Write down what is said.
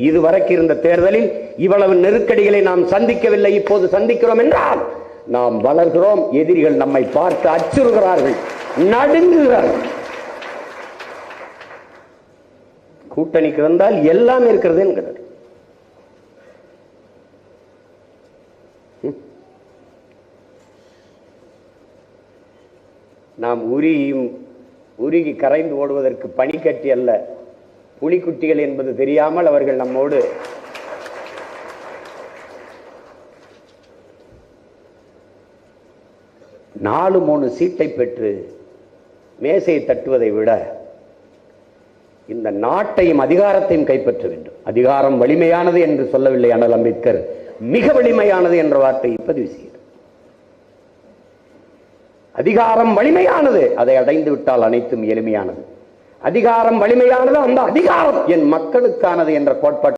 இதுவரைக்கும் இருந்த தேர்தலில் இவ்வளவு நெருக்கடிகளை நாம் சந்திக்கவில்லை. இப்போது சந்திக்கிறோம் என்றால் நாம் வளர்கிறோம். எதிரிகள் நம்மை பார்த்து அச்சுறுகிறார்கள், நடுங்குகிறார்கள். கூட்டணிக்கு வந்தால் எல்லாம் இருக்கிறது என்கிறார். நாம் உருகி கரைந்து ஓடுவதற்கு பனிக்கட்டி அல்ல, புலிக்குட்டிகள் என்பது தெரியாமல் அவர்கள் நம்மோடு நாலு 3 சீட்டை பெற்று மேசையை தட்டுவதை விட இந்த நாட்டையும் அதிகாரத்தையும் கைப்பற்ற வேண்டும். அதிகாரம் வலிமையானது என்று சொல்லவில்லை அண்ணல் அம்பேத்கர், மிக வலிமையானது என்ற வார்த்தையை பதிவு செய்கிறார். அதிகாரம் வலிமையானது, அதை அடைந்து விட்டால் அனைத்தும் எளிமையானது. அதிகாரம் வலிமையானது, அந்த அதிகாரம் என் மக்களுக்கானது என்ற கோட்பாடு